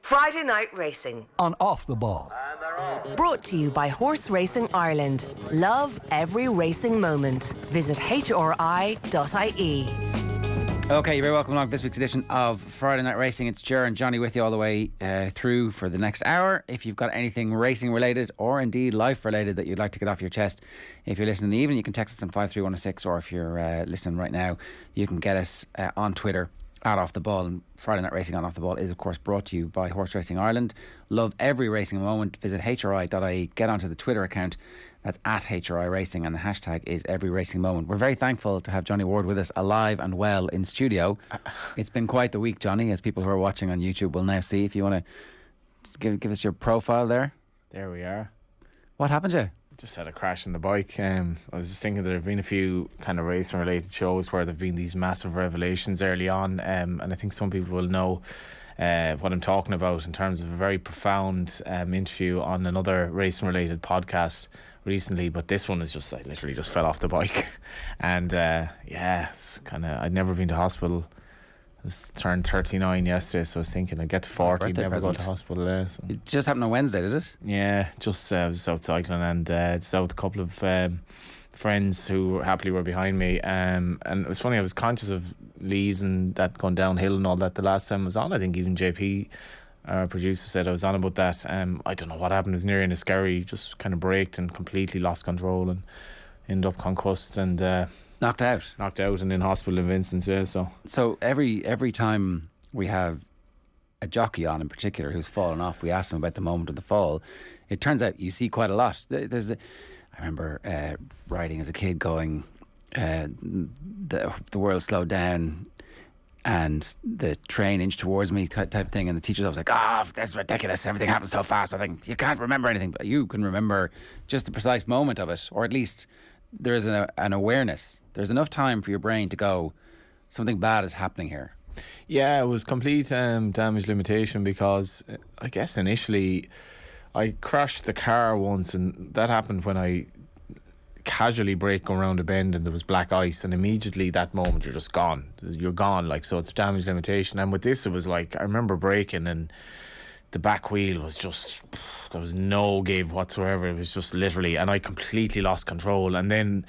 Friday Night Racing on Off the Ball. Brought to you by Horse Racing Ireland. Love every racing moment. Visit hri.ie. Okay, you're very welcome along to this week's edition of Friday Night Racing. It's Ger and Johnny with you all the way through for the next hour. If you've got anything racing related or indeed life related that you'd like to get off your chest, if you're listening in the evening, you can text us on 53106, or if you're listening right now, you can get us on Twitter at Off the Ball. And Friday Night Racing on Off the Ball is of course brought to you by Horse Racing Ireland. Love every racing moment. Visit hri.ie, get onto the Twitter account. That's at HRI Racing, and the hashtag is Every Racing Moment. We're very thankful to have Johnny Ward with us alive and well in studio. It's been quite the week, Johnny, as people who are watching on YouTube will now see. If you want to give us your profile there. There we are. What happened to you? Just had a crash on the bike. I was just thinking there have been a few kind of racing related shows where there have been these massive revelations early on, and I think some people will know what I'm talking about in terms of a very profound interview on another racing related podcast recently. But this one is just, I literally just fell off the bike and it's kind of, I'd never been to hospital. I was turned 39 yesterday, so I was thinking I'd get to 40, never go to hospital. So. It just happened on Wednesday, did it? Yeah, just I was out cycling and just out with a couple of friends who happily were behind me, and it was funny, I was conscious of leaves and that going downhill and all that the last time I was on. I think even JP, our producer, said I was on about that. I don't know what happened. It was near Enniskerry, just kind of braked and completely lost control and ended up concussed and knocked out and in hospital in Vincent's. Yeah, so every time we have a jockey on in particular who's fallen off, we ask them about the moment of the fall. It turns out you see quite a lot. I remember riding as a kid, going the world slowed down and the train inched towards me type of thing, and the teacher's always like, this is ridiculous, everything happens so fast. I think you can't remember anything, but you can remember just the precise moment of it, or at least there is an awareness. There's enough time for your brain to go, something bad is happening here. Yeah, it was complete damage limitation, because I guess initially I crashed the car once, and that happened when I casually braked going around a bend and there was black ice, and immediately that moment you're just gone. You're gone, like, so it's damage limitation. And with this, it was like, I remember braking and the back wheel was just, there was no give whatsoever. It was just literally, and I completely lost control. And then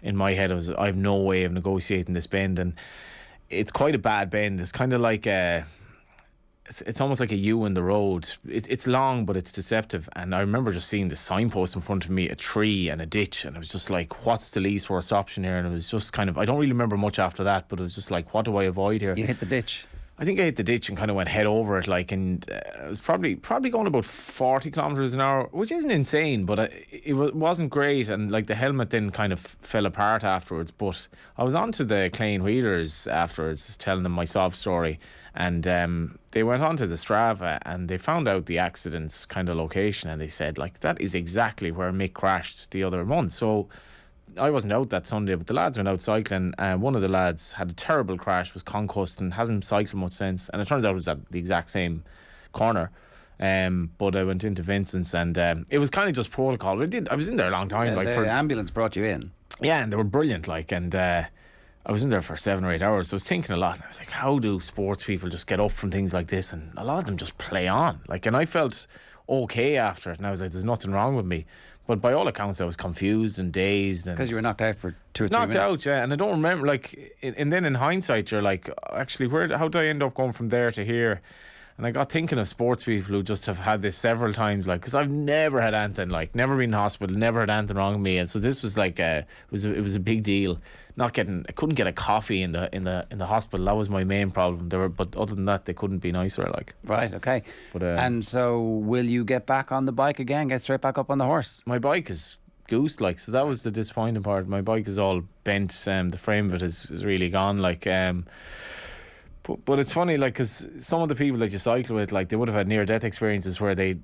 in my head, I have no way of negotiating this bend, and it's quite a bad bend. It's kind of like it's almost like a U in the road. It's long, but it's deceptive. And I remember just seeing the signpost in front of me, a tree and a ditch, and I was just like, what's the least worst option here? And it was just kind of, I don't really remember much after that, but it was just like, what do I avoid here? You hit the ditch. I think I hit the ditch and kind of went head over it, like, and I was probably going about 40 kilometres an hour, which isn't insane, but it wasn't great. And like the helmet then kind of fell apart afterwards. But I was on to the Clane Wheelers afterwards, telling them my sob story, and they went on to the Strava and they found out the accident's kind of location, and they said, like, that is exactly where Mick crashed the other month. So I wasn't out that Sunday, but the lads went out cycling, and one of the lads had a terrible crash, was concussed and hasn't cycled much since, and it turns out it was at the exact same corner. But I went into Vincent's, and it was kind of just protocol. I was in there a long time. The ambulance brought you in. Yeah, and they were brilliant, like, and I was in there for 7 or 8 hours, so I was thinking a lot, and I was like, how do sports people just get up from things like this? And a lot of them just play on, like, and I felt okay after it, and I was like, there's nothing wrong with me. But by all accounts, I was confused and dazed. Because you were knocked out for 2 or 3 minutes. Knocked out, yeah. And I don't remember, like, and then in hindsight, you're like, actually, how did I end up going from there to here? And I got thinking of sports people who just have had this several times, like, because I've never had anything, like, never been in hospital, never had anything wrong with me. And so this was like, it was a big deal. I couldn't get a coffee in the hospital. That was my main problem. But other than that, they couldn't be nicer, like. Right, okay. But and so will you get back on the bike again? Get straight back up on the horse? My bike is goosed, like, so that was the disappointing part. My bike is all bent. The frame of it is really gone, like. But it's funny, like, because some of the people that you cycle with, like, they would have had near-death experiences where they,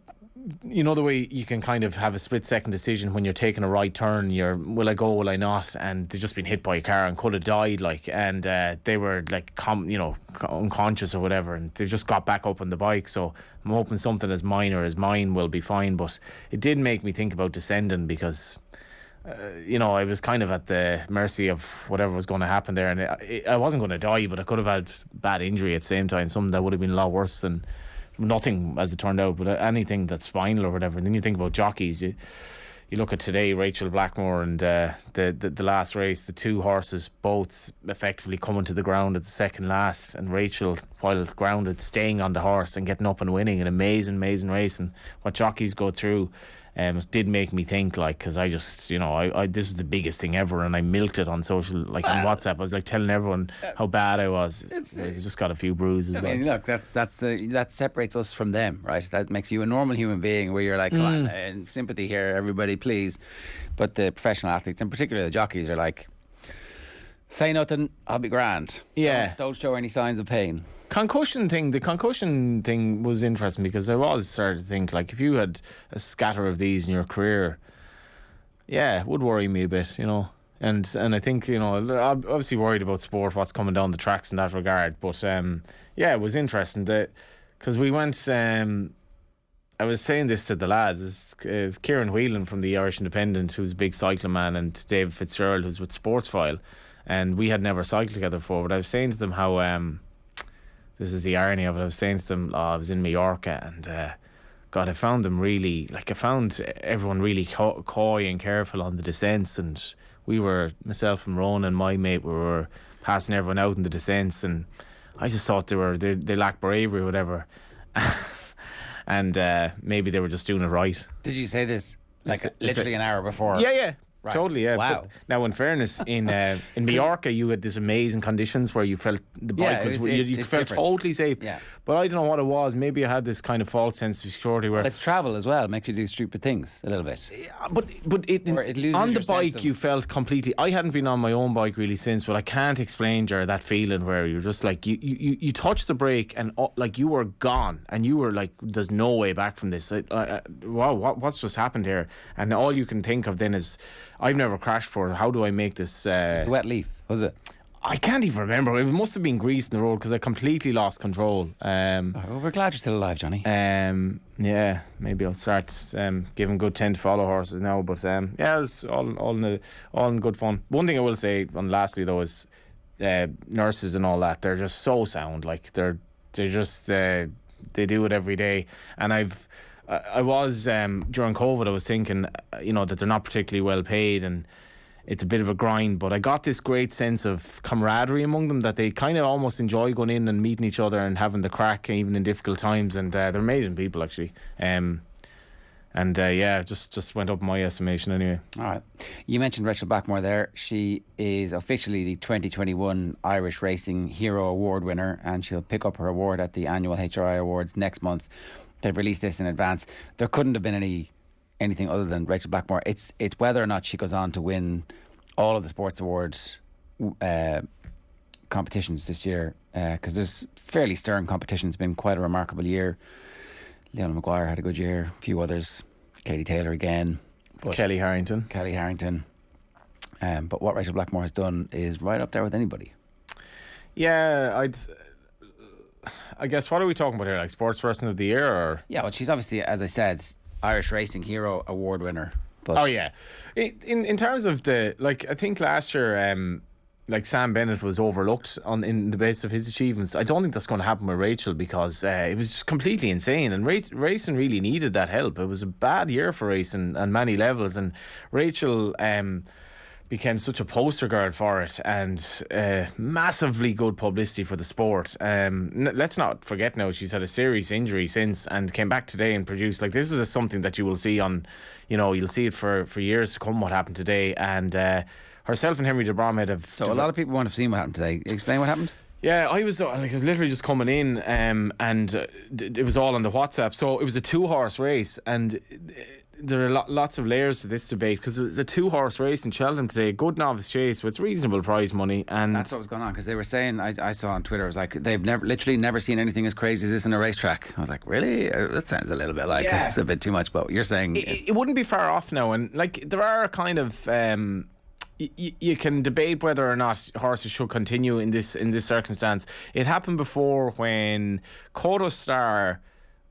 you know, the way you can kind of have a split-second decision when you're taking a right turn, will I go, will I not? And they've just been hit by a car and could have died, like, and they were, like, unconscious or whatever, and they just got back up on the bike. So I'm hoping something as minor as mine will be fine. But it did make me think about descending, because I was kind of at the mercy of whatever was going to happen there, and I wasn't going to die, but I could have had bad injury at the same time, something that would have been a lot worse than nothing as it turned out, but anything that's spinal or whatever. And then you think about jockeys. You look at today, Rachel Blackmore and the last race, the two horses both effectively coming to the ground at the second last, and Rachel, while grounded, staying on the horse and getting up and winning an amazing race. And what jockeys go through did make me think, like, because I just, I this is the biggest thing ever, and I milked it on social, like on WhatsApp. I was like telling everyone how bad I was. I just got a few bruises. I mean, look, that separates us from them, right? That makes you a normal human being, where you're like, come on, sympathy here, everybody, please. But the professional athletes, and particularly the jockeys, are like, say nothing, I'll be grand. Yeah. Don't show any signs of pain. The concussion thing was interesting, because I was starting to think, like, if you had a scatter of these in your career, it would worry me a bit, And I think, I'm obviously worried about sport, what's coming down the tracks in that regard. But it was interesting because we went. I was saying this to the lads. It was Kieran Whelan from the Irish Independent, who's a big cycling man, and David Fitzgerald, who's with Sportsfile, and we had never cycled together before. But I was saying to them how. This is the irony of it. I was saying to them, I was in Mallorca, and God, I found them really, I found everyone really coy and careful on the descents, and myself and Ron and my mate, we were passing everyone out in the descents, and I just thought they lacked bravery or whatever, and maybe they were just doing it right. Did you say this literally an hour before? Yeah. Right. Totally, yeah. Wow. But now, in fairness, in Mallorca, you had this amazing conditions where you felt the bike was you felt different. Totally safe. Yeah. But I don't know what it was. Maybe I had this kind of false sense of security where it's travel as well. It makes you do stupid things a little bit. Yeah, but it on the bike you felt completely. I hadn't been on my own bike really since, but I can't explain, Ger, that feeling where you're just like you touch the brake and like you were gone, and you were like, there's no way back from this. Wow, what's just happened here? And all you can think of then is, I've never crashed before. How do I make this? It's a wet leaf, was it? I can't even remember. It must have been grease in the road, because I completely lost control. Well, we're glad you're still alive, Johnny. Yeah, maybe I'll start giving good 10 to follow horses now. But it was all in good fun. One thing I will say, and lastly though, is nurses and all that. They're just so sound. Like they're just they do it every day. And I was during COVID, I was thinking, that they're not particularly well paid and it's a bit of a grind, but I got this great sense of camaraderie among them, that they kind of almost enjoy going in and meeting each other and having the crack even in difficult times, and they're amazing people actually. Just went up in my estimation anyway. All right. You mentioned Rachel Blackmore there. She is officially the 2021 Irish Racing Hero Award winner, and she'll pick up her award at the annual HRI Awards next month. They've released this in advance. There couldn't have been anything other than Rachel Blackmore. It's whether or not she goes on to win all of the sports awards competitions this year, because there's fairly stern competition. It's been quite a remarkable year. Leona Maguire had a good year, a few others, Katie Taylor again, Kelly Harrington. But what Rachel Blackmore has done is right up there with anybody. Yeah, I guess, what are we talking about here? Like sports person of the year, or? Yeah, well, she's obviously, as I said, Irish Racing Hero Award winner. But oh yeah, in terms of I think last year, Sam Bennett was overlooked in the basis of his achievements. I don't think that's going to happen with Rachel, because it was just completely insane, and racing really needed that help. It was a bad year for racing on many levels, and Rachel became such a poster girl for it, and massively good publicity for the sport. Let's not forget now, she's had a serious injury since and came back today and produced. Like, this is something that you will see on, you'll see it for years to come, what happened today. And herself and Henry de Bromhead have... So a lot of people want to see what happened today. Explain what happened. Yeah, I was literally just coming in, and it was all on the WhatsApp. So it was a 2-horse race, and there are lots of layers to this debate, because it was a 2-horse race in Cheltenham today, good novice chase with reasonable prize money, and that's what was going on, because they were saying, I saw on Twitter, it was like, they've literally never seen anything as crazy as this in a racetrack. I was like, really? That sounds a little bit like it's a bit too much, but you're saying it wouldn't be far off now, and like there are kind of you can debate whether or not horses should continue in this circumstance. It happened before when Kodo Star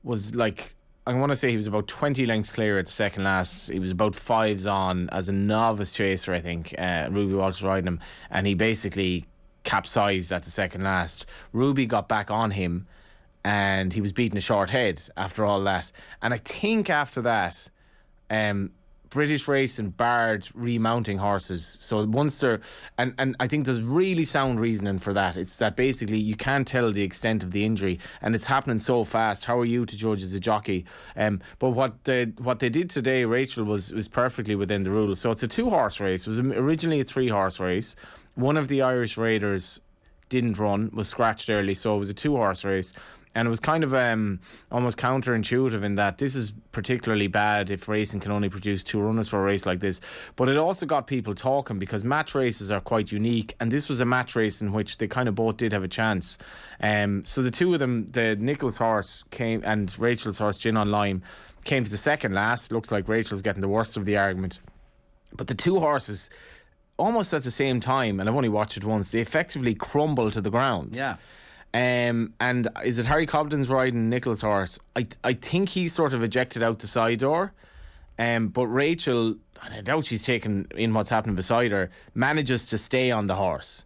was like, I want to say he was about 20 lengths clear at the second last. He was about 5s on as a novice chaser, I think. Ruby Walsh riding him, and he basically capsized at the second last. Ruby got back on him and he was beating a short head after all that. And I think after that, British Racing barred remounting horses. So once they're, and I think there's really sound reasoning for that. It's that basically you can't tell the extent of the injury, and it's happening so fast. How are you to judge as a jockey? But what they did today, Rachel, was perfectly within the rules. So it's a 2-horse race. It was originally a 3-horse race. One of the Irish Raiders didn't run, was scratched early, so it was a 2-horse race. And it was kind of almost counterintuitive in that this is particularly bad if racing can only produce 2 runners for a race like this. But it also got people talking because match races are quite unique, and this was a match race in which they kind of both did have a chance. So the two of them, the Nichols horse came and Rachel's horse, Gin on Lime, came to the second last. Looks like Rachel's getting the worst of the argument. But the 2 horses, almost at the same time, and I've only watched it once, they effectively crumble to the ground. Yeah. And is it Harry Cobden's riding Nichols' horse? I think he's sort of ejected out the side door. But Rachel, and I doubt she's taken in what's happening beside her, manages to stay on the horse.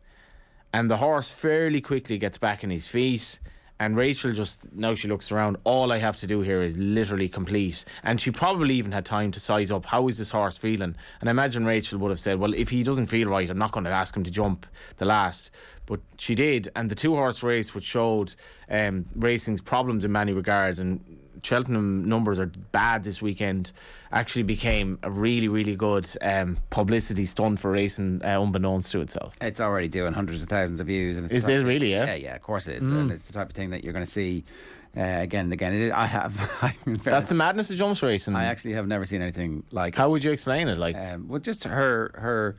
And the horse fairly quickly gets back in his feet. And Rachel just, now she looks around, all I have to do here is literally complete. And she probably even had time to size up, how is this horse feeling? And I imagine Rachel would have said, well, if he doesn't feel right, I'm not going to ask him to jump the last. But she did, and the 2-horse race, which showed racing's problems in many regards, and Cheltenham numbers are bad this weekend, actually became a really, really good publicity stunt for racing, unbeknownst to itself. It's already doing hundreds of thousands of views. And Is it really, yeah? Yeah, of course it is. And it's the type of thing that you're going to see again and again. It is, That's the madness of jumps racing. I actually have never seen anything like it. How would you explain it? Like, well, just her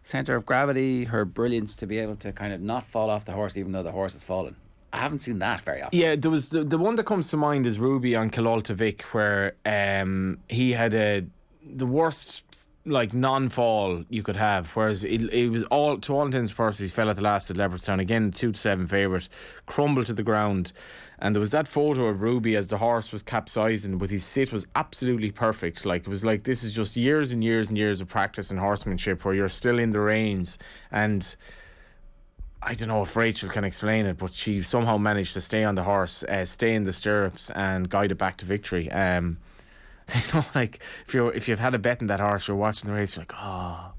centre of gravity, her brilliance to be able to kind of not fall off the horse even though the horse has fallen. I haven't seen that very often. Yeah, there was the one that comes to mind is Ruby on Kilolta Vic, where he had the worst like non-fall you could have, whereas it was all, to all intents and purposes, he fell at the last at Leopardstown again, 2-7 favourite, crumbled to the ground. And there was that photo of Ruby as the horse was capsizing, but his sit was absolutely perfect. Like, it was like, this is just years and years and years of practice and horsemanship where you're still in the reins. And I don't know if Rachel can explain it, but she somehow managed to stay on the horse, stay in the stirrups, and guide it back to victory. So, you know, like, if you've had a bet in that horse, you're watching the race, you're like, oh,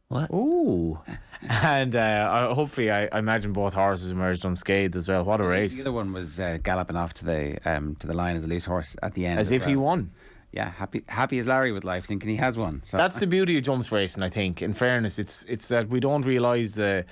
what? Ooh. And hopefully, I imagine both horses emerged unscathed as well. What a race! The other one was galloping off to the line as a loose horse at the end, as if he won. Yeah, happy as Larry with life, thinking he has won. So that's the beauty of jumps racing. I think, in fairness, it's that we don't realise the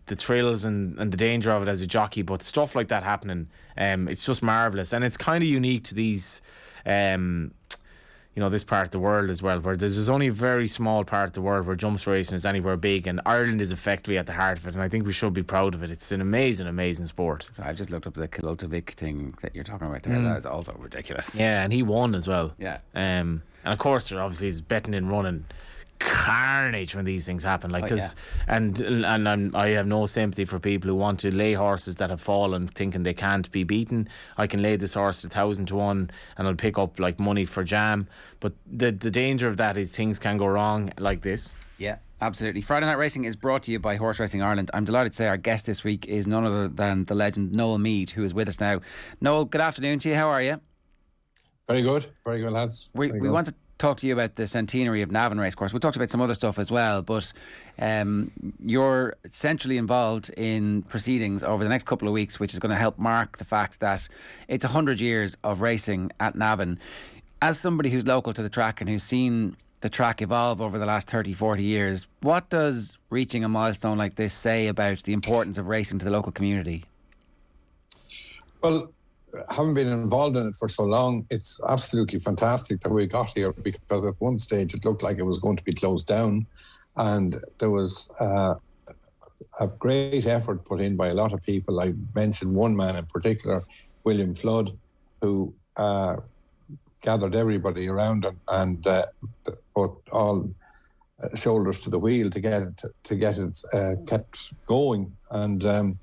thrills and the danger of it as a jockey, but stuff like that happening, it's just marvellous, and it's kind of unique to these, this part of the world as well, where there's only a very small part of the world where jumps racing is anywhere big, and Ireland is effectively at the heart of it, and I think we should be proud of it. It's an amazing sport. So I've just looked up the Kilolta Vic thing that you're talking about there. That is also ridiculous. Yeah, and he won as well. Yeah. And of course, there obviously is betting and running carnage when these things happen, like, cause, and I have no sympathy for people who want to lay horses that have fallen thinking they can't be beaten. I can lay this horse at 1,000 to 1 and I'll pick up like money for jam, but the danger of that is things can go wrong like this. Yeah, absolutely. Friday Night Racing is brought to you by Horse Racing Ireland. I'm delighted to say our guest this week is none other than the legend Noel Meade, who is with us now. Noel, good afternoon to you. How are you? Very good, lads. We want to talk to you about the Centenary of Navan Racecourse. We'll talk about some other stuff as well, but you're centrally involved in proceedings over the next couple of weeks, which is going to help mark the fact that it's 100 years of racing at Navan. As somebody who's local to the track and who's seen the track evolve over the last 30, 40 years, what does reaching a milestone like this say about the importance of racing to the local community? Well, having been involved in it for so long, it's absolutely fantastic that we got here, because at one stage it looked like it was going to be closed down, and there was a great effort put in by a lot of people. I mentioned one man in particular, William Flood, who gathered everybody around and put all shoulders to the wheel to get it kept going. And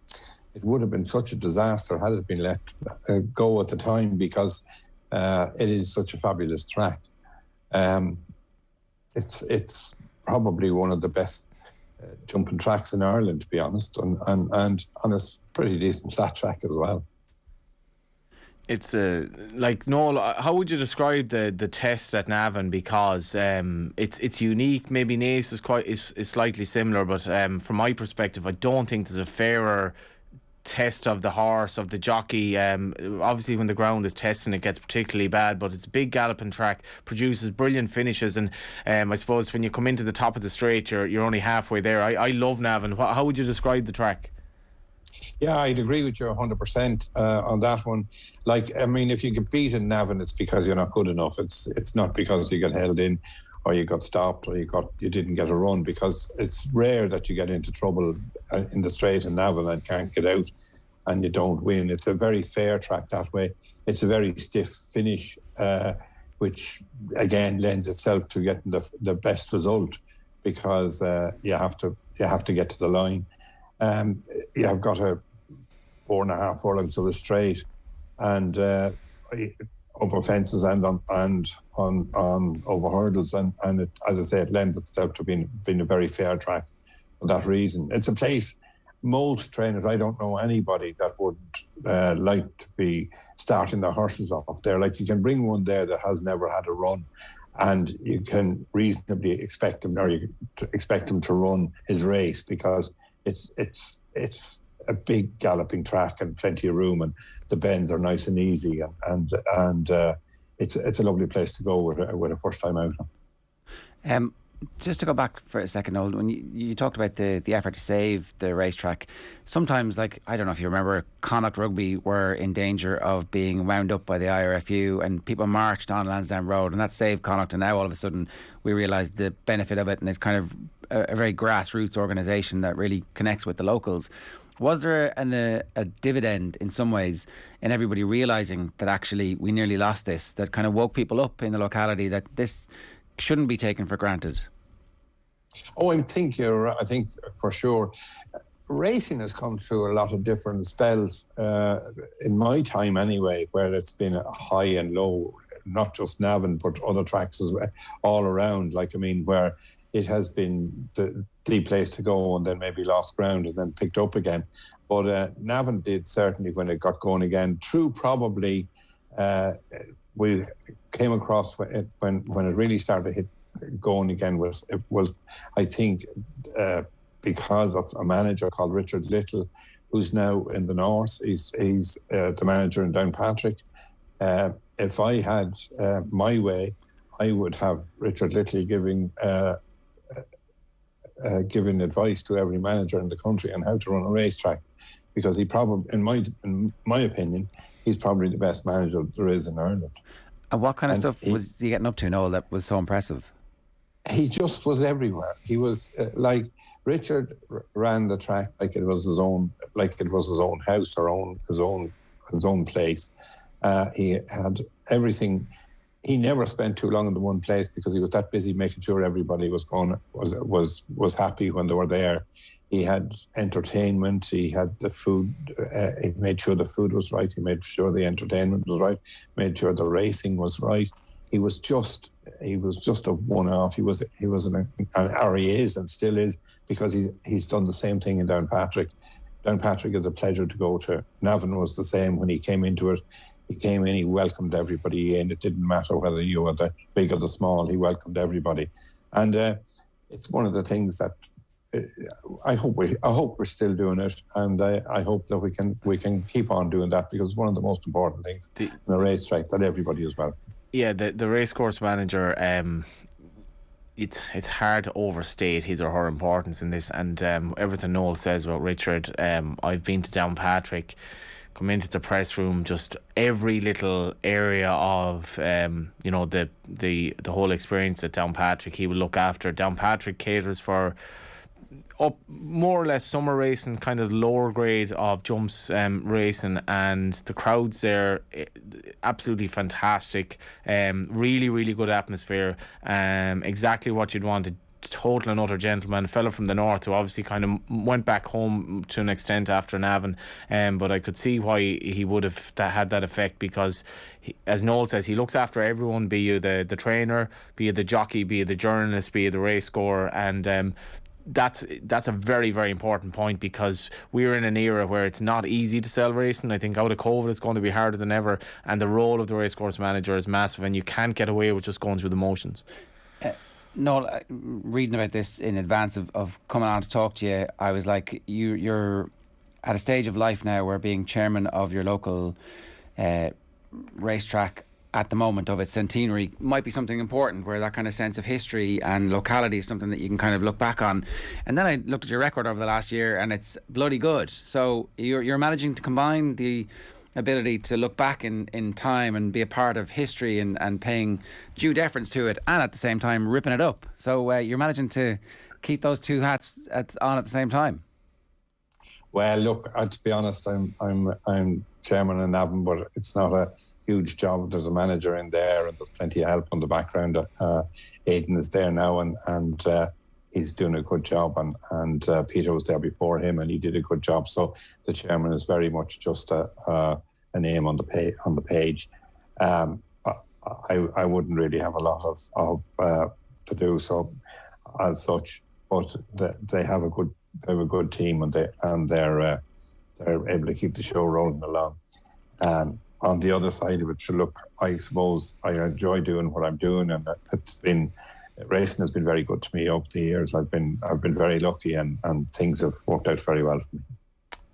it would have been such a disaster had it been let go at the time, because it is such a fabulous track. It's probably one of the best jumping tracks in Ireland, to be honest, and on a pretty decent flat track as well. It's like Noel. How would you describe the test at Navan? Because it's unique. Maybe Naas is slightly similar, but from my perspective, I don't think there's a fairer test of the horse, of the jockey. Obviously when the ground is testing, it gets particularly bad, but it's a big galloping track, produces brilliant finishes, and I suppose when you come into the top of the straight, you're only halfway there. I love Navan. How would you describe the track? Yeah, I'd agree with you 100% on that one. Like, I mean, if you get beat in Navan, it's because you're not good enough. It's not because you got held in, or you got stopped, or you didn't get a run, because it's rare that you get into trouble in the straight in Navan and can't get out and you don't win. It's a very fair track that way. It's a very stiff finish, which again lends itself to getting the best result, because you have to get to the line. You have got a 4.5 furlongs of a straight, and over fences and on over hurdles, and it, as I say, it lends itself to being a very fair track for that reason. It's a place most trainers, I don't know anybody that would like to be starting their horses off there. Like, you can bring one there that has never had a run, and you can reasonably expect him, or you expect him to run his race, because it's a big galloping track and plenty of room, and the bends are nice and easy, and it's a lovely place to go with a first time out. Just to go back for a second, Noel, when you talked about the effort to save the racetrack, sometimes, like, I don't know if you remember, Connacht Rugby were in danger of being wound up by the IRFU, and people marched on Lansdowne Road, and that saved Connacht, and now all of a sudden we realise the benefit of it, and it's kind of a very grassroots organisation that really connects with the locals. Was there a dividend in some ways in everybody realising that actually we nearly lost this, that kind of woke people up in the locality that this shouldn't be taken for granted? Oh, I think for sure. Racing has come through a lot of different spells in my time anyway, where it's been a high and low, not just Navan but other tracks as well, all around. Like, I mean, where it has been the place to go and then maybe lost ground and then picked up again. But Navan did, certainly, when it got going again, through probably we came across when it really started to hit going again was I think because of a manager called Richard Little, who's now in the north. He's the manager in Downpatrick. If I had my way, I would have Richard Little giving advice to every manager in the country on how to run a racetrack, because he probably, in my opinion, he's probably the best manager there is in Ireland. And what kind of stuff was he getting up to, Noel, that was so impressive? He just was everywhere. He was like, Richard ran the track like it was his own house, or his own place. He had everything. He never spent too long in the one place, because he was that busy making sure everybody was happy when they were there. He had entertainment. He had the food. He made sure the food was right. He made sure the entertainment was right. Made sure the racing was right. He was just a one-off. He is and still is, because he's done the same thing in Downpatrick. Downpatrick is a pleasure to go to. Navan was the same when he came into it. He came in, he welcomed everybody in. It didn't matter whether you were the big or the small, he welcomed everybody. And it's one of the things that I hope we're still doing it, and I hope that we can keep on doing that, because it's one of the most important things in a racetrack, that everybody is welcome. Yeah, the racecourse manager, it's hard to overstate his or her importance in this, and everything Noel says about Richard. I've been to Downpatrick, come into the press room, just every little area of the whole experience at Downpatrick he will look after. Downpatrick caters for up more or less summer racing, kind of lower grade of jumps racing, and the crowds there absolutely fantastic. Really, really good atmosphere. Exactly what you'd want. A total and utter gentleman, a fellow from the north who obviously kind of went back home to an extent after Navan, but I could see why he would have had that effect, because as Noel says, he looks after everyone, be you the trainer, be you the jockey, be you the journalist, be you the race scorer, and that's a very, very important point, because we're in an era where it's not easy to sell racing. I think out of COVID it's going to be harder than ever, and the role of the racecourse manager is massive, and you can't get away with just going through the motions. Noel, reading about this in advance of coming on to talk to you, I was like, you're at a stage of life now where being chairman of your local racetrack at the moment of its centenary might be something important, where that kind of sense of history and locality is something that you can kind of look back on. And then I looked at your record over the last year, and it's bloody good. So you're managing to combine the ability to look back in time and be a part of history and paying due deference to it, and at the same time ripping it up. So you're managing to keep those two hats on at the same time. Well, look, to be honest, I'm chairman in Navan, but it's not a huge job. There's a manager in there, and there's plenty of help on the background. Aidan is there now, and he's doing a good job, and Peter was there before him, and he did a good job. So the chairman is very much just a name on the page. I wouldn't really have a lot of to do so as such, but they have a good team, and they're able to keep the show rolling along. On the other side of it, so look, I suppose I enjoy doing what I'm doing, and racing has been very good to me over the years. I've been very lucky, and things have worked out very well for me.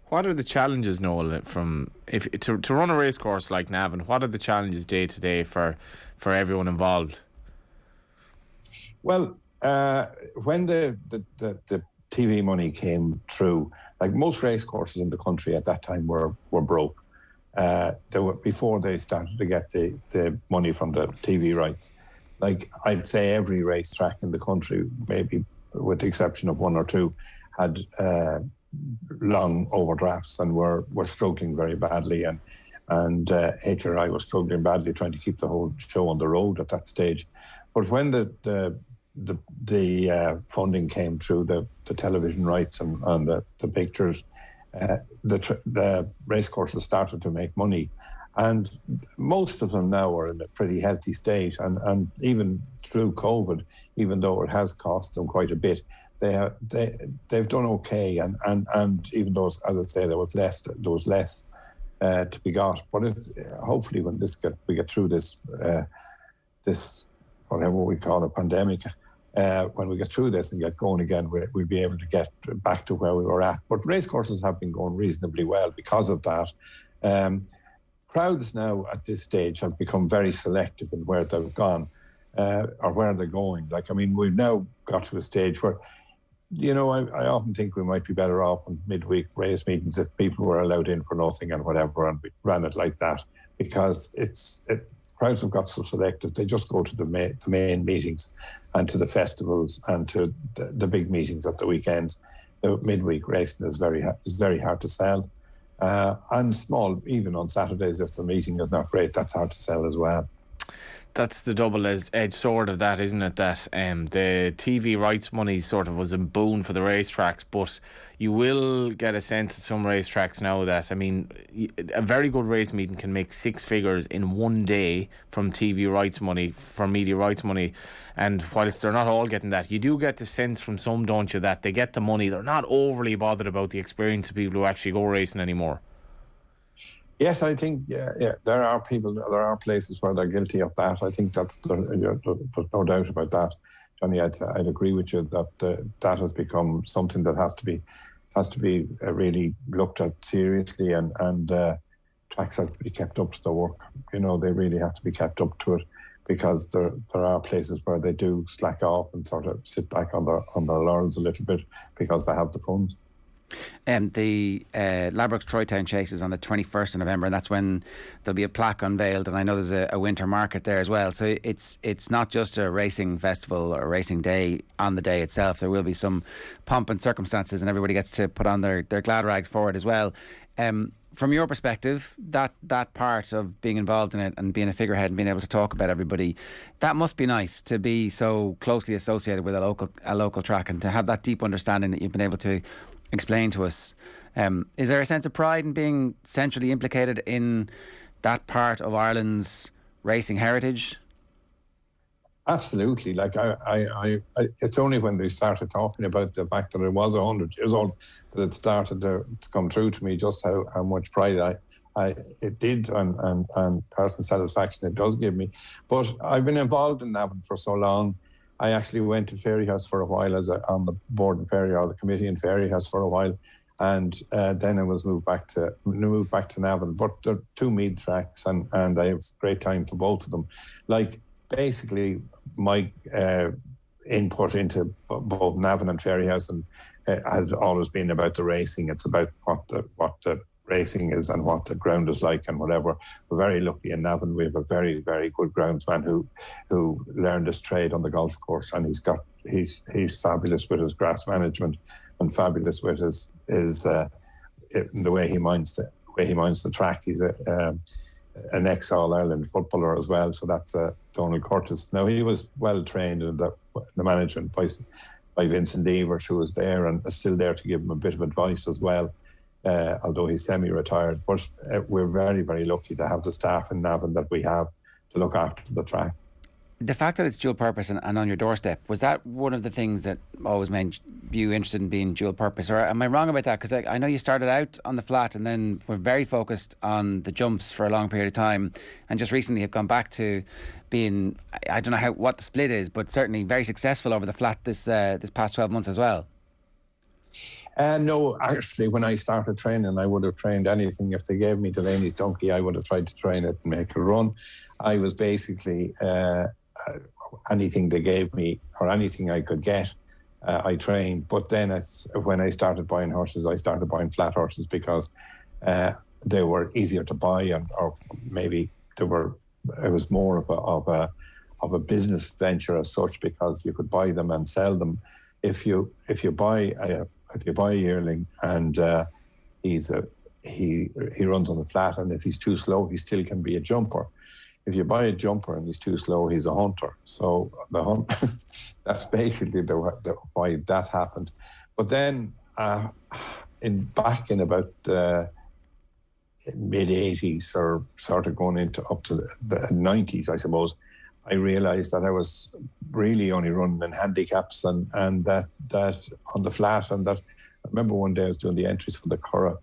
What are the challenges, Noel, to run a racecourse like Navan? What are the challenges day to day for everyone involved? When the TV money came through, like most racecourses in the country at that time were broke. Before they started to get the money from the TV rights. Like, I'd say every racetrack in the country, maybe with the exception of one or two, had long overdrafts and were struggling very badly, and HRI was struggling badly trying to keep the whole show on the road at that stage. But when the funding came through, the television rights and the pictures, the racecourses started to make money, and most of them now are in a pretty healthy state. And even through COVID, even though it has cost them quite a bit, they've done okay. And even though, as I say, there was less to be got. But hopefully, when we get through this whatever we call a pandemic. When we get through this and get going again, we'll be able to get back to where we were at. But racecourses have been going reasonably well because of that. Crowds now at this stage have become very selective in where they've gone or where they're going. Like, I mean, we've now got to a stage where, I often think we might be better off in midweek race meetings if people were allowed in for nothing and whatever, and we ran it like that, because crowds have got so selective. They just go to the main meetings and to the festivals and to the big meetings at the weekends. The midweek racing is very hard to sell. And small, even on Saturdays, if the meeting is not great, that's hard to sell as well. That's the double-edged sword of that, isn't it? That the TV rights money sort of was a boon for the racetracks, but you will get a sense at some racetracks now that, I mean, a very good race meeting can make six figures in one day from TV rights money, from media rights money. And whilst they're not all getting that, you do get the sense from some, don't you, that they get the money. They're not overly bothered about the experience of people who actually go racing anymore. Yes, I think, yeah, there are places where they're guilty of that. I think there's no doubt about that. Johnny, I'd agree with you that that has become something that has to be really looked at seriously, and tracks have to be kept up to the work. They really have to be kept up to it, because there are places where they do slack off and sort of sit back on their laurels a little bit because they have the funds. The Ladbrokes Troytown Chase is on the 21st of November, and that's when there'll be a plaque unveiled, and I know there's a winter market there as well. So it's not just a racing festival or racing day on the day itself. There will be some pomp and circumstances, and everybody gets to put on their glad rags for it as well. From your perspective, that part of being involved in it and being a figurehead and being able to talk about everybody, that must be nice, to be so closely associated with a local track and to have that deep understanding that you've been able to explain to us. Is there a sense of pride in being centrally implicated in that part of Ireland's racing heritage? Absolutely. Like it's only when we started talking about the fact that it was 100 years old that it started to come through to me just how much pride it did and personal satisfaction it does give me. But I've been involved in Navan for so long. I actually went to Fairyhouse for a while on the board in Fairy, or the committee in Fairyhouse for a while, and then I was moved back to Navan. But they're two Meade tracks, and I have great time for both of them. Like, basically, my input into both Navan and Fairyhouse has always been about the racing. It's about what the racing is and what the ground is like and whatever. We're very lucky in Navan. We have a very, very good groundsman who learned his trade on the golf course, and he's fabulous with his grass management and fabulous with his the way he minds the track. He's an ex-All-Ireland footballer as well, so that's Donald Curtis. Now, he was well trained in the management by Vincent Evers, who was there and is still there to give him a bit of advice as well, although he's semi-retired. But we're very, very lucky to have the staff in Navan that we have to look after the track. The fact that it's dual purpose and on your doorstep, was that one of the things that always made you interested in being dual purpose? Or am I wrong about that? Because I know you started out on the flat and then were very focused on the jumps for a long period of time, and just recently have gone back to being, I don't know what the split is, but certainly very successful over the flat this past 12 months as well. No, actually, when I started training, I would have trained anything. If they gave me Delaney's donkey, I would have tried to train it and make it run. I was basically anything they gave me or anything I could get, I trained. But then when I started buying horses, I started buying flat horses because they were easier to buy, or maybe it was more of a business venture as such, because you could buy them and sell them. If you buy a yearling and he runs on the flat, and if he's too slow, he still can be a jumper. If you buy a jumper and he's too slow, he's a hunter. So that's basically why that happened. But then back in about mid 80s, or sort of going into up to the 90s, I suppose, I realised that I was really only running in handicaps and that on the flat, and that I remember one day I was doing the entries for the Curragh,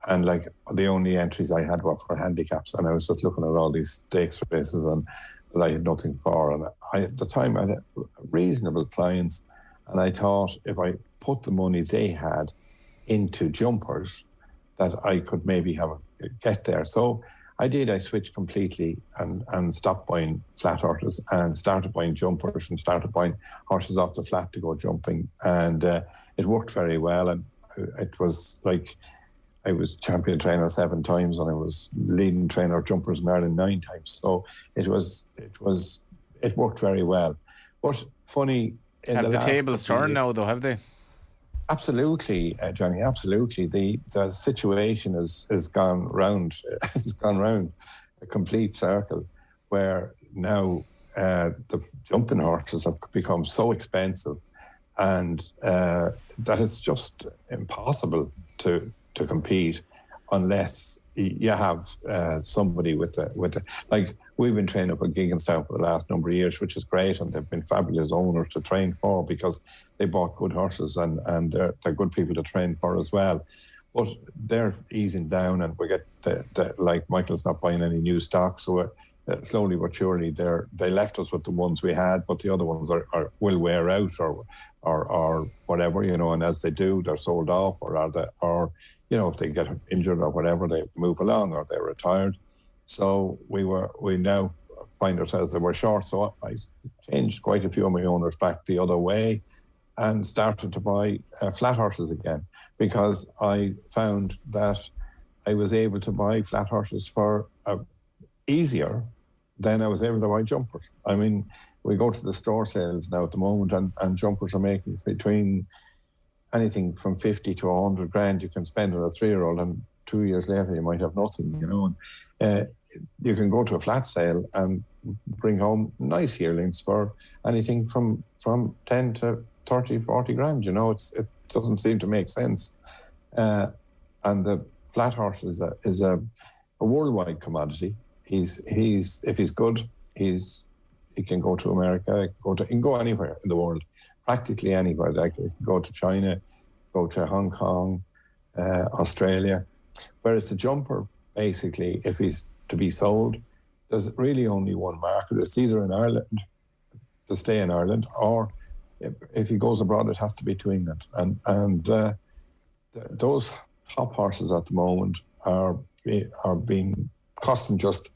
and like the only entries I had were for handicaps, and I was just looking at all these stakes races and that I had nothing for. And at the time I had reasonable clients, and I thought if I put the money they had into jumpers, that I could maybe get there. So I did. I switched completely and stopped buying flat horses and started buying jumpers and started buying horses off the flat to go jumping. And it worked very well. And it was like I was champion trainer 7 times and I was leading trainer of jumpers in Ireland 9 times. So it worked very well. But funny, have the tables turned now though, have they? Absolutely, Johnny. Absolutely, the situation has gone round. It's gone round a complete circle, where now the jumping horses have become so expensive, and that it's just impossible to compete unless you have somebody with the like. We've been training for Gigginstown for the last number of years, which is great, and they've been fabulous owners to train for because they bought good horses and they're good people to train for as well. But they're easing down, and we get like Michael's not buying any new stock, so slowly but surely they left us with the ones we had, but the other ones will wear out or whatever, you know. And as they do, they're sold off, or you know, if they get injured or whatever, they move along or they're retired. So we now find ourselves that we're short. So I changed quite a few of my owners back the other way and started to buy flat horses again, because I found that I was able to buy flat horses for easier than I was able to buy jumpers. I mean, we go to the store sales now at the moment, and jumpers are making between anything from 50 to 100 grand you can spend on a 3-year-old, and 2 years later you might have nothing, you know. And you can go to a flat sale and bring home nice yearlings for anything from 10 to 30, 40 grand, you know. It doesn't seem to make sense. And the flat horse is a worldwide commodity. If he's good, he's He can go to America. He can go anywhere in the world, practically anywhere. Like he can go to China, go to Hong Kong, Australia. Whereas the jumper, basically, if he's to be sold, there's really only one market. It's either in Ireland, to stay in Ireland, or if he goes abroad, it has to be to England. And those top horses at the moment are being costing just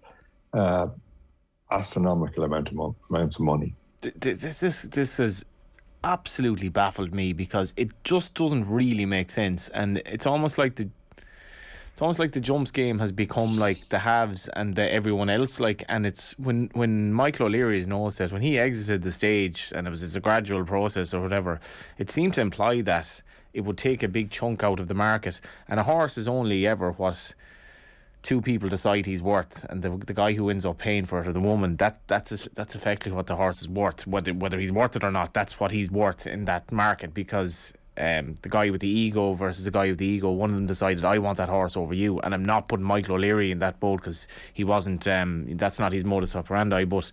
astronomical amounts of money. This has absolutely baffled me because it just doesn't really make sense, and it's almost like the jumps game has become like the haves and the everyone else. Like, and it's when Michael O'Leary's knows that when he exited the stage, and it was a gradual process or whatever, it seemed to imply that it would take a big chunk out of the market, and a horse is only ever what two people decide he's worth, and the guy who ends up paying for it, or the woman, that's effectively what the horse is worth. Whether he's worth it or not, that's what he's worth in that market, because the guy with the ego versus the guy with the ego, one of them decided, I want that horse over you. And I'm not putting Michael O'Leary in that boat, because he wasn't, that's not his modus operandi. But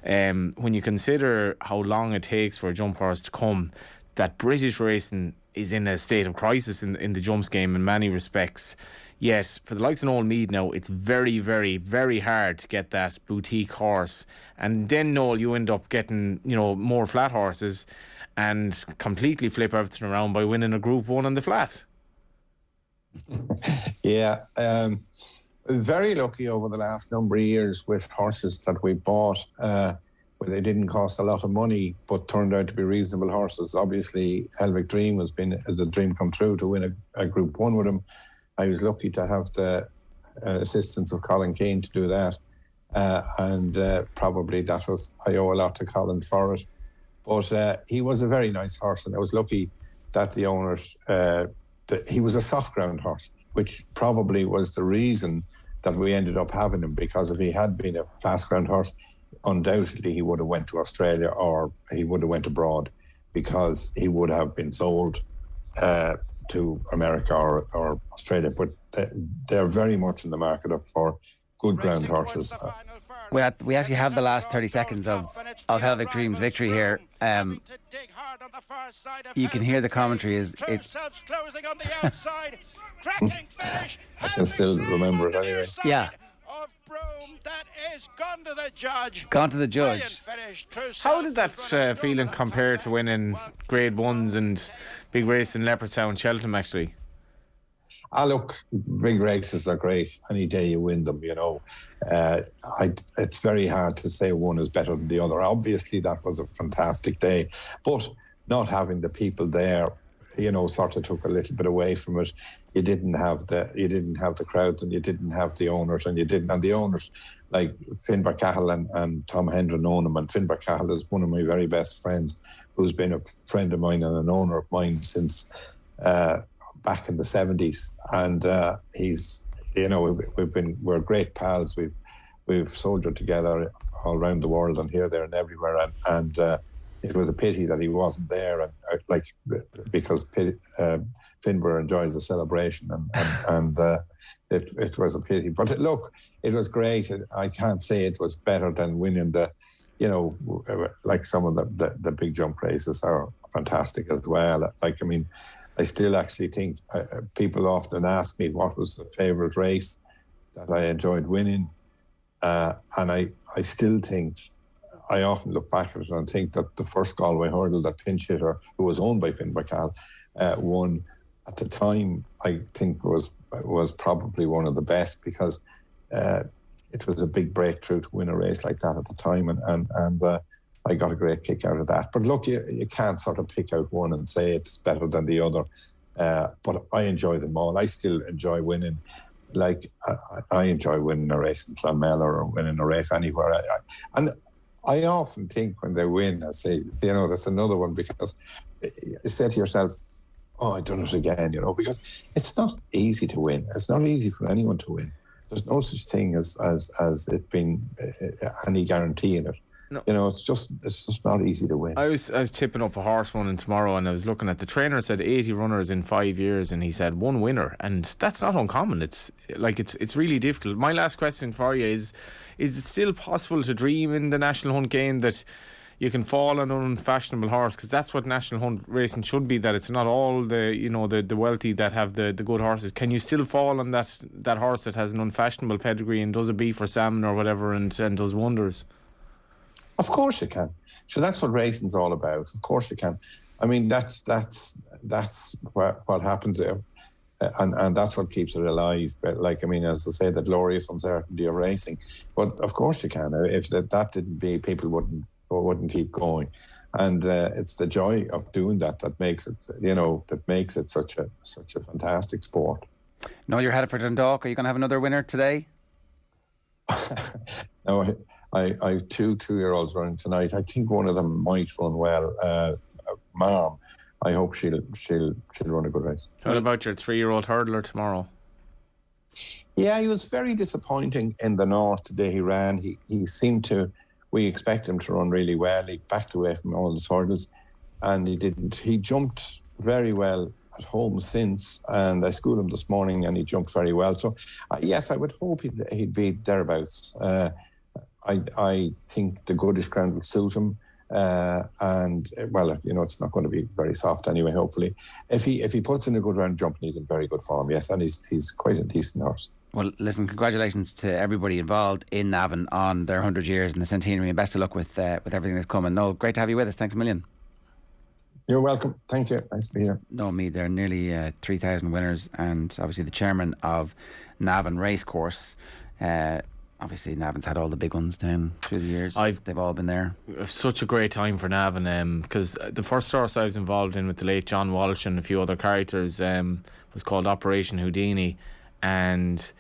when you consider how long it takes for a jump horse to come, that British racing is in a state of crisis in the jumps game in many respects. Yes, for the likes of Noel Meade now, it's very, very, very hard to get that boutique horse. And then, Noel, you end up getting, more flat horses and completely flip everything around by winning a Group 1 on the flat. Yeah. Very lucky over the last number of years with horses that we bought where they didn't cost a lot of money but turned out to be reasonable horses. Obviously, Helvic Dream has a dream come true to win a Group 1 with him. I was lucky to have the assistance of Colin Keane to do that. And probably I owe a lot to Colin for it. But he was a very nice horse, and I was lucky that the owners, he was a soft ground horse, which probably was the reason that we ended up having him, because if he had been a fast ground horse, undoubtedly he would have went to Australia or he would have went abroad, because he would have been sold to America or Australia. But they're very much in the market for good ground horses. We actually have the last 30 seconds of Helvic Dream's victory here. You can hear the commentary. It's I can still remember it anyway. Yeah. That is gone to the judge. Gone to the judge. How did that feeling compare to winning Grade 1s and big race in Leopardstown, Cheltenham, actually? Look, big races are great. Any day you win them, it's very hard to say one is better than the other. Obviously, that was a fantastic day, but not having the people there, sort of took a little bit away from it. You didn't have the crowds, and you didn't have the owners, and the owners like Finbar Cahill and Tom Hendren own them, and Finbar Cahill is one of my very best friends, who's been a friend of mine and an owner of mine since back in the 70s, and he's, we're great pals. We've soldiered together all around the world and here, there, and everywhere, and it was a pity that he wasn't there, and because Finbar enjoys the celebration, and it was a pity. But look, it was great. I can't say it was better than winning like some of the big jump races are fantastic as well. I still actually think people often ask me what was the favourite race that I enjoyed winning, and I still think, I often look back at it and think that the first Galway hurdle that Pinch Hitter, who was owned by Finbar Cahill, won at the time, I think was probably one of the best, because it was a big breakthrough to win a race like that at the time, and I got a great kick out of that. But look, you can't sort of pick out one and say it's better than the other. But I enjoy them all. I still enjoy winning. Like, I enjoy winning a race in Clonmel or winning a race anywhere. And I often think when they win, I say, that's another one, because you say to yourself, oh, I've done it again, because it's not easy to win. It's not easy for anyone to win. There's no such thing as it being any guarantee in it. You know, it's just not easy to win. I was tipping up a horse running tomorrow, and I was looking at the trainer said 80 runners in 5 years, and he said one winner, and that's not uncommon. It's really difficult. My last question for you is it still possible to dream in the National Hunt game that you can fall on an unfashionable horse? Because that's what National Hunt racing should be, that it's not all the wealthy that have the good horses. Can you still fall on that horse that has an unfashionable pedigree and does a beef or salmon or whatever and does wonders? Of course you can. So that's what racing's all about. Of course you can. I mean, that's what happens there. And that's what keeps it alive. But like, I mean, as I say, the glorious uncertainty of racing. But of course you can. If that didn't be, people wouldn't keep going. And it's the joy of doing that makes it such a fantastic sport. No, you're headed for Dundalk. Are you going to have another winner today? No, I have two 2-year-olds running tonight. I think one of them might run well. Mom, I hope she'll run a good race. What about your 3-year-old hurdler tomorrow? Yeah, he was very disappointing in the north today. He ran. He seemed to. We expect him to run really well. He backed away from all his hurdles, and he didn't. He jumped very well at home since, and I schooled him this morning, and he jumped very well. So, yes, I would hope he'd be thereabouts. I think the goodish ground will suit him, and well, you know, it's not going to be very soft anyway. Hopefully, if he puts in a good round jumping, he's in very good form. Yes, and he's quite a decent horse. Well, listen, congratulations to everybody involved in Navan on their 100 years in the Centenary, and best of luck with everything that's coming. Noel, great to have you with us. Thanks a million. You're welcome. Thank you. Nice to be here. Noel Meade, there are nearly 3,000 winners, and obviously the chairman of Navan Racecourse. Obviously, Navan's had all the big ones down through the years. They've all been there. Such a great time for Navan, because the first horse I was involved in with the late John Walsh and a few other characters was called Operation Houdini, and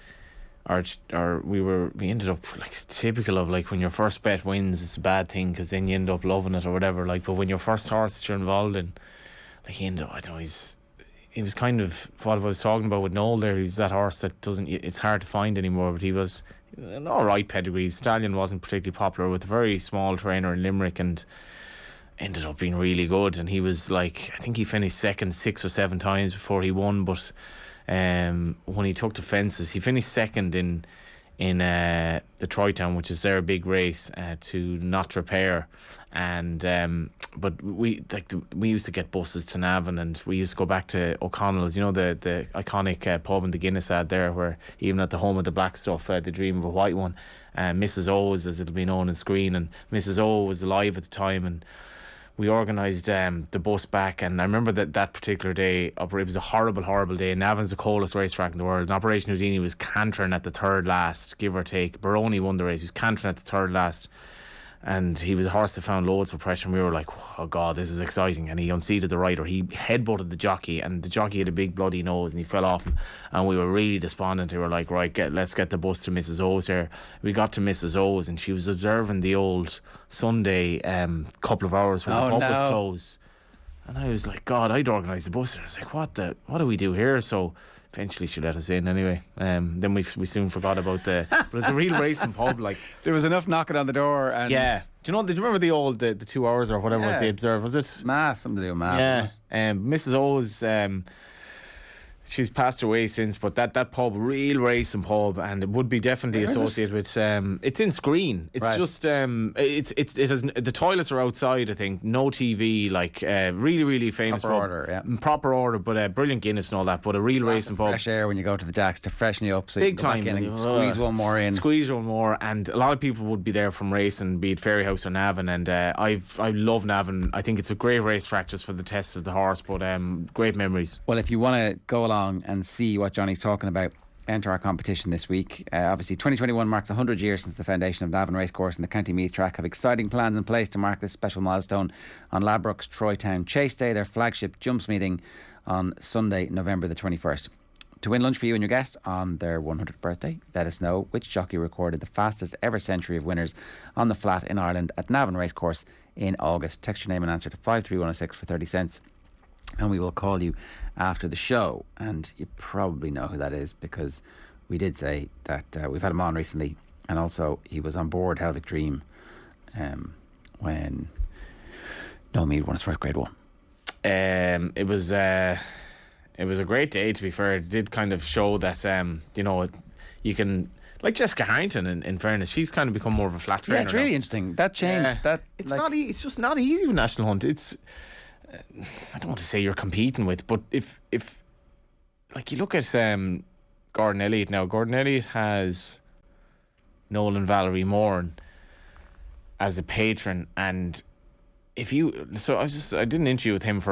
we ended up like typical of like when your first bet wins, it's a bad thing because then you end up loving it or whatever. Like, but when your first horse that you're involved in, like he ended up, I don't know, he was kind of what I was talking about with Noel there. He's that horse that it's hard to find anymore, but he was an alright pedigree. Stallion wasn't particularly popular, with a very small trainer in Limerick, and ended up being really good. And he was like, I think he finished second 6 or 7 times before he won, but when he took to fences, he finished second in the Troytown, which is their big race, to Not Repair. And but we used to get buses to Navan, and we used to go back to O'Connell's, you know, the iconic pub in the Guinness ad there, where even at the home of the black stuff, the Dream of a White One, Mrs. O's, as it'll be known in Screen, and Mrs. O was alive at the time, and we organised the bus back. And I remember that particular day, it was a horrible day. Navan's the coldest racetrack in the world, and Operation Houdini was cantering at the third last, give or take. Baroni won the race. He was cantering at the third last, and he was a horse that found loads for pressure, and we were like, oh God, this is exciting. And he unseated the rider. He headbutted the jockey, and the jockey had a big bloody nose, and he fell off, and we were really despondent. We were like, right, let's get the bus to Mrs. O's here. We got to Mrs. O's, and she was observing the old Sunday couple of hours when the pub was closed. And I was like, God, I'd organise the bus here. I was like, what do we do here? So eventually she let us in anyway. Then we soon forgot about but it's a real racing pub. Like, there was enough knocking on the door, and yeah. Do you remember the old the 2 hours or whatever was they observed? Was it Mass? Something to do with Mass. Yeah. Mrs. O's, she's passed away since, but that pub, real racing pub, and it would be definitely associated with. It's in Screen. It's right. Just it has, the toilets are outside, I think. No TV, like really famous proper order, but brilliant Guinness and all that. But a real racing pub. Fresh air when you go to the Jacks to freshen you up. So big you can go time. back in and squeeze one more in. Squeeze one more, and a lot of people would be there from racing, be it Fairyhouse or Navan, and I love Navan. I think it's a great racetrack just for the test of the horse, but great memories. Well, if you want to go along and see what Johnny's talking about, enter our competition this week. Obviously 2021 marks 100 years since the foundation of Navan Racecourse, and the County Meath track have exciting plans in place to mark this special milestone on Ladbroke's Troytown Chase Day, their flagship jumps meeting on Sunday, November the 21st. To win lunch for you and your guest on their 100th birthday, let us know which jockey recorded the fastest ever century of winners on the flat in Ireland at Navan Racecourse in August. Text your name and answer to 53106 for 30 cents. And we will call you after the show. And you probably know who that is, because we did say that we've had him on recently, and also he was on board Helvic Dream when Noel Meade won his first Grade 1? It was a great day, to be fair. It did kind of show that you can, like Jessica Harrington, in fairness, she's kind of become more of a flat trainer. Yeah, it's really interesting. That changed. It's it's just not easy with National Hunt. It's I don't want to say you're competing with, but if like you look at Gordon Elliott now. Gordon Elliott has Noel and Valerie Moore as a patron, and I did an interview with him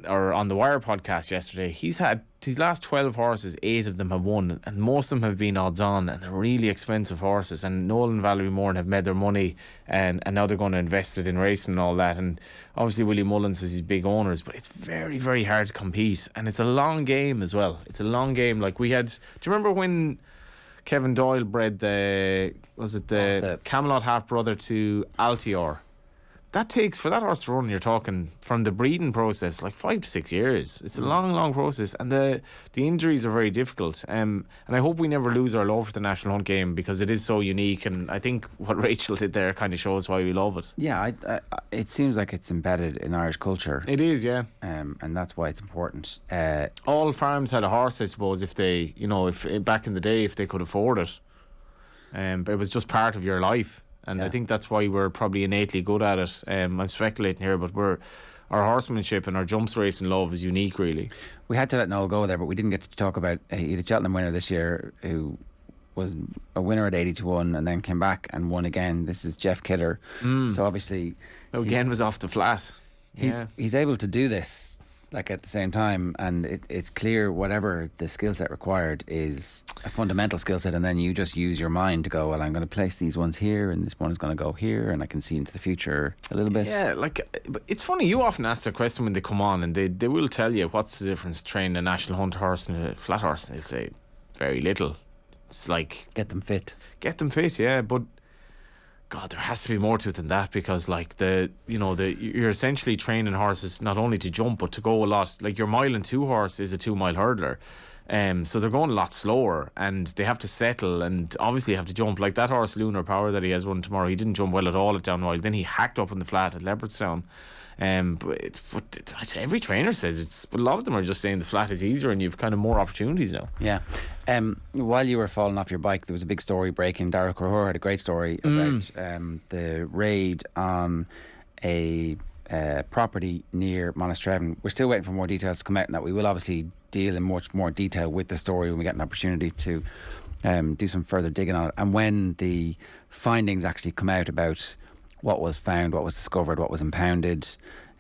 on the Wire podcast yesterday. He's had his last 12 horses, 8 of them have won, and most of them have been odds on, and they're really expensive horses. And Noel and Valerie Moore have made their money, and now they're going to invest it in racing and all that. And obviously Willie Mullins is his big owners, but it's very, very hard to compete, and it's a long game as well. It's a long game. Like do you remember when Kevin Doyle bred the Camelot half brother to Altior? That takes, for that horse to run, you're talking from the breeding process, like 5 to 6 years. It's a long, long process, and the injuries are very difficult. And I hope we never lose our love for the National Hunt game, because it is so unique, and I think what Rachel did there kind of shows why we love it. Yeah, it seems like it's embedded in Irish culture. It is, yeah. And that's why it's important. All farms had a horse, I suppose, if they, if back in the day, if they could afford it. But it was just part of your life. And I think that's why we're probably innately good at it. I'm speculating here, but our horsemanship and our jumps racing love is unique, really. We had to let Noel go there, but we didn't get to talk about he had a Cheltenham winner this year who was a winner at 80-1 and then came back and won again. This is Jeff Kidder. So obviously again was off the flat. He's able to do this like at the same time, and it's clear whatever the skill set required is a fundamental skill set, and then you just use your mind to go, well, I'm going to place these ones here and this one is going to go here, and I can see into the future a little bit. Yeah, but it's funny, you often ask the question when they come on, and they will tell you what's the difference training a National Hunt horse and a flat horse, and they'll say very little. It's like get them fit, yeah, but God, there has to be more to it than that, because like you're essentially training horses not only to jump but to go a lot. Like your 1.2 mile horse is a 2 mile hurdler, so they're going a lot slower, and they have to settle, and obviously have to jump. Like that horse Lunar Power that he has run tomorrow, he didn't jump well at all at Downwild. Then he hacked up on the flat at Leopardstown. But every trainer says but a lot of them are just saying the flat is easier and you've kind of more opportunities now. Yeah. While you were falling off your bike, there was a big story breaking. Darragh Crowher had a great story about the raid on a property near Monasterevin. We're still waiting for more details to come out, and that we will obviously deal in much more detail with the story when we get an opportunity to do some further digging on it. And when the findings actually come out about what was found, what was discovered, what was impounded,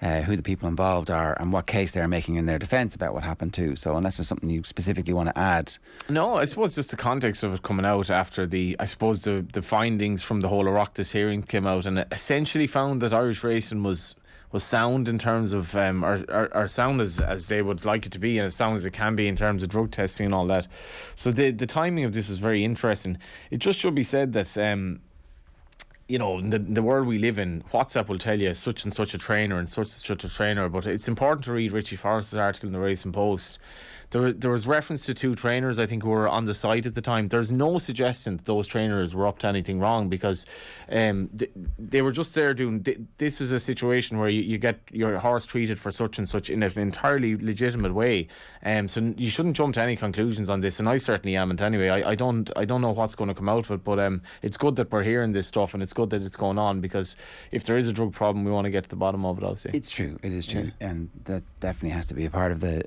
who the people involved are, and what case they're making in their defence about what happened too. So unless there's something you specifically want to add. No, I suppose just the context of it coming out after the findings from the whole Oireachtas hearing came out, and it essentially found that Irish racing was sound in terms of or sound as they would like it to be, and as sound as it can be in terms of drug testing and all that. So the timing of this was very interesting. It just should be said that in the world we live in, WhatsApp will tell you such and such a trainer and such a trainer, but it's important to read Richie Forrest's article in the Racing Post. There was reference to 2 trainers, I think, who were on the site at the time. There's no suggestion that those trainers were up to anything wrong, because they were just there doing... This is a situation where you get your horse treated for such and such in an entirely legitimate way. So you shouldn't jump to any conclusions on this, and I certainly haven't anyway. I don't know what's going to come out of it, but it's good that we're hearing this stuff, and it's good that it's going on, because if there is a drug problem, we want to get to the bottom of it, I'll say. It's true, it is true, and that definitely has to be a part of the...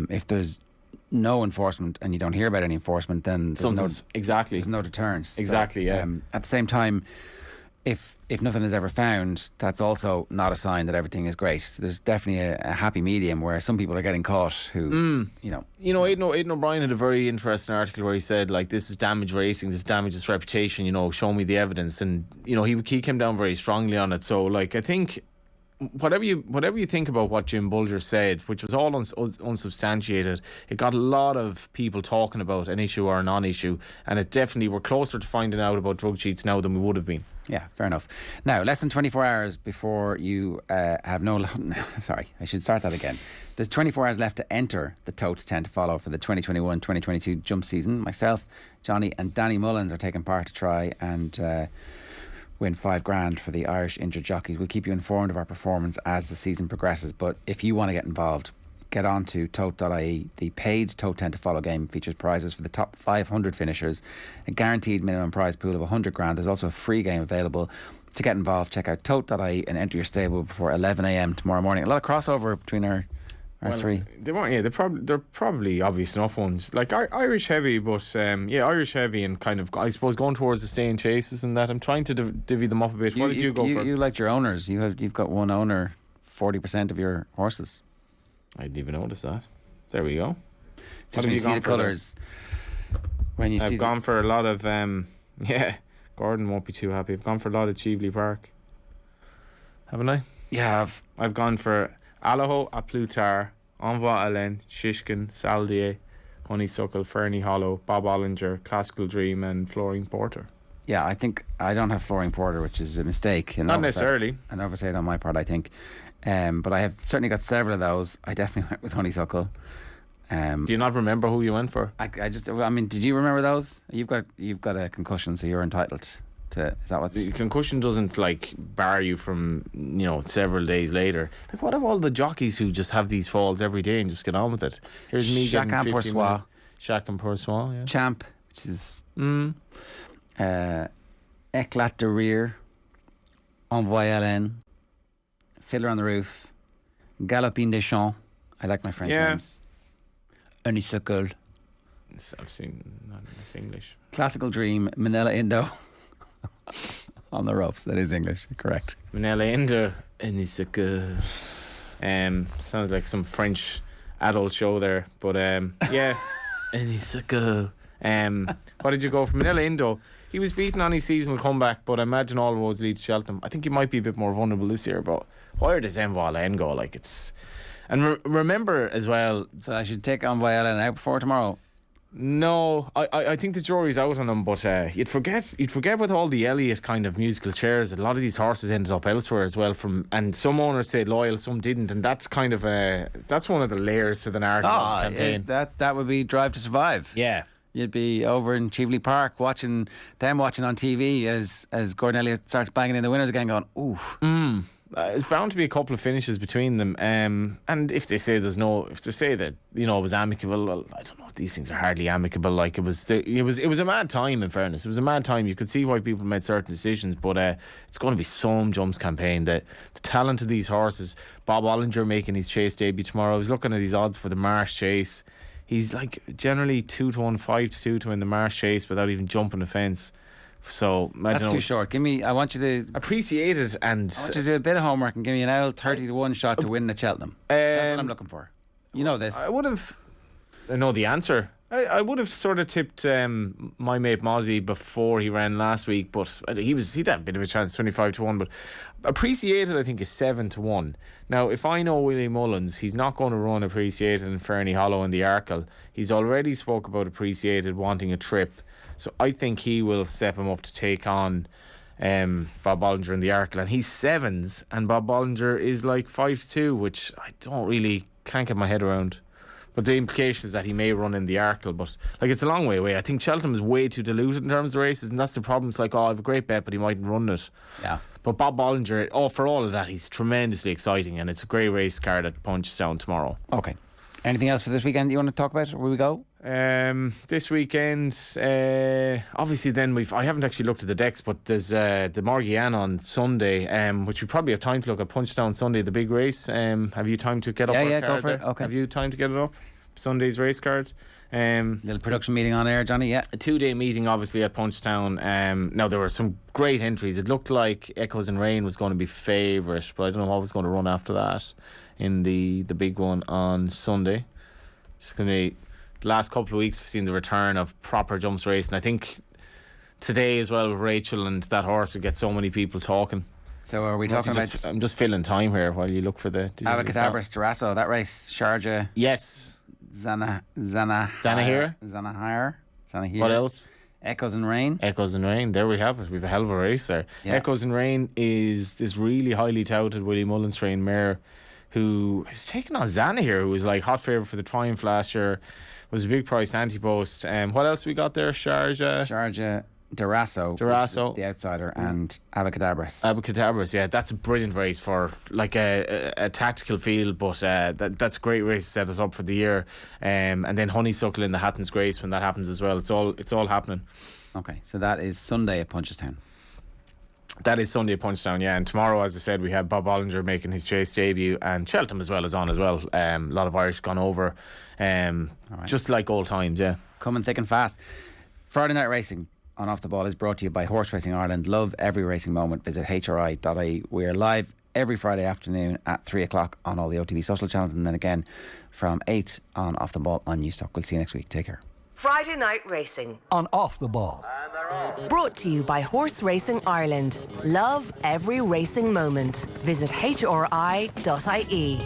if there's no enforcement and you don't hear about any enforcement, then there's no deterrence. Exactly, so, yeah. At the same time, if nothing is ever found, that's also not a sign that everything is great. There's definitely a happy medium where some people are getting caught who, Aidan O'Brien had a very interesting article where he said, like, this is damage racing, this damages reputation, show me the evidence. And, he came down very strongly on it. So, like, I think... Whatever you think about what Jim Bulger said, which was all unsubstantiated, it got a lot of people talking about an issue or a non-issue, and it definitely, we're closer to finding out about drug cheats now than we would have been. Yeah, fair enough. Now, less than 24 hours before you have sorry, I should start that again. There's 24 hours left to enter the Tote 10 to follow for the 2021-2022 jump season. Myself, Johnny and Danny Mullins are taking part to try and win $5,000 for the Irish injured jockeys. We'll keep you informed of our performance as the season progresses. But if you want to get involved, get on to Tote.ie. The paid Tote 10 to follow game features prizes for the top 500 finishers, a guaranteed minimum prize pool of $100,000. There's also a free game available. To get involved, check out Tote.ie and enter your stable before 11 a.m. tomorrow morning. A lot of crossover between our three. They weren't. Yeah, they're probably obvious enough ones. Like Irish heavy, but Irish heavy and kind of, I suppose, going towards the staying chases and that. I'm trying to divvy them up a bit. What did you go for? You liked your owners. You've got one owner, 40% of your horses. I didn't even notice that. There we go. Just when you see the colours. I've gone for a lot of Gordon won't be too happy. I've gone for a lot of Cheveley Park. Haven't I? Yeah, I've gone for Allaho, A Plutar, Envoi Allen, Shishkin, Saldier, Honeysuckle, Fernie Hollow, Bob Ollinger, Classical Dream, and Flooring Porter. Yeah, I think I don't have Flooring Porter, which is a mistake. Not necessarily. An oversight on my part, I think. But I have certainly got several of those. I definitely went with Honeysuckle. Do you not remember who you went for? I mean, did you remember those? You've got a concussion, so you're entitled to. Is that what the concussion doesn't bar you from several days later? Like, what of all the jockeys who just have these falls every day and just get on with it? Here's me getting 50 minutes. Chacun pour soi, yeah. Champ, which is Éclat de Rire, Envoi Allen, Fiddler on the Roof, Galopin des Champs. I like my French names. Honeysuckle. I've seen not in this English. Classical Dream, Manila Indo. On the ropes, that is English, correct. Manila Indo, Honeysuckle. Sounds like some French adult show there, but Honeysuckle. What did you go for? Manila Indo. He was beaten on his seasonal comeback, but I imagine all roads lead to Cheltenham. I think he might be a bit more vulnerable this year, but where does Envoi Allen go? Like, it's... And remember as well... So I should take Envoi Allen out before tomorrow? No, I think the jury's out on him, but you'd forget with all the Elliott kind of musical chairs, a lot of these horses ended up elsewhere as well. And some owners stayed loyal, some didn't, and that's kind of that's one of the layers to the narrative of the campaign. That would be Drive to Survive. Yeah. You'd be over in Cheveley Park watching on TV as Gordon Elliott starts banging in the winners again, going, oof. It's bound to be a couple of finishes between them, and if they say that it was amicable, well, I don't know. These things are hardly amicable. Like, it was a mad time. In fairness, it was a mad time. You could see why people made certain decisions, but it's going to be some jumps campaign. The talent of these horses. Bob Ollinger making his chase debut tomorrow. I was looking at his odds for the Marsh Chase. He's like generally 2-1, 5-2 to win the Marsh Chase without even jumping the fence. So that's too short. I want you to appreciate it, and I want you to do a bit of homework and give me an L 30-1 shot to win at Cheltenham. That's what I'm looking for. You know this. I know the answer. I would have sort of tipped my mate Mozzie before he ran last week, but he'd had a bit of a chance, 25-1. But Appreciated, I think, is 7-1. Now, if I know Willie Mullins, he's not going to run Appreciated in Fernie Hollow in the Arkle. He's already spoke about Appreciated wanting a trip, so I think he will step him up to take on Bob Bollinger in the Arkle, and he's 7s, and Bob Bollinger is like 5-2, which I can't get my head around. But the implication is that he may run in the Arkle, but it's a long way away. I think Cheltenham is way too diluted in terms of races, and that's the problem. It's like, I have a great bet, but he mightn't run it. Yeah. But Bob Bollinger, for all of that, he's tremendously exciting, and it's a great race card at Punchestown tomorrow. Okay. Anything else for this weekend that you want to talk about? Will we go? This weekend, obviously then I haven't actually looked at the decks, but there's the Morgian on Sunday, which we probably have time to look at. Punchestown Sunday, the big race. Have you time to get up? Yeah, go for it. Okay. Have you time to get it up? Sunday's race card. Little production meeting on air, Johnny. Yeah, a 2-day meeting, obviously, at Punchestown. Now there were some great entries. It looked like Echoes and Rain was going to be favourite, but I don't know what was going to run after that in the big one on Sunday. It's going to be the last couple of weeks. We've seen the return of proper jumps racing. I think today as well with Rachel and that horse will get so many people talking. So are we talking about? I'm just filling time here while you look for the Abacadabras Tarasso, that race, Sharjah. Yes. Zanahiyr. What else? Echoes and Rain. Echoes and Rain. There we have it. We've a hell of a race there. Yeah. Echoes and Rain is this really highly touted Willie Mullins trained mare who has taken on Zanahiyr, who was like hot favourite for the Triumph last year. Was a big price anti-post. What else we got there? Sharjah. Durasso, the outsider, and Abacadabras. Abacadabras, yeah, that's a brilliant race for like a tactical field, but that's a great race to set us up for the year. And then Honeysuckle in the Hatton's Grace when that happens as well. It's all happening. Okay, so that is Sunday at Punchestown. That is Sunday at Punchestown, yeah. And tomorrow, as I said, we have Bob Bollinger making his chase debut, and Cheltenham as well is on as well. A lot of Irish gone over, just like old times, yeah. Coming thick and fast. Friday night racing on Off the Ball is brought to you by Horse Racing Ireland. Love every racing moment. Visit hri.ie. We are live every Friday afternoon at 3 o'clock on all the OTB social channels, and then again from 8 on Off the Ball on Newstalk. We'll see you next week. Take care. Friday night racing on Off the Ball. Brought to you by Horse Racing Ireland. Love every racing moment. Visit hri.ie.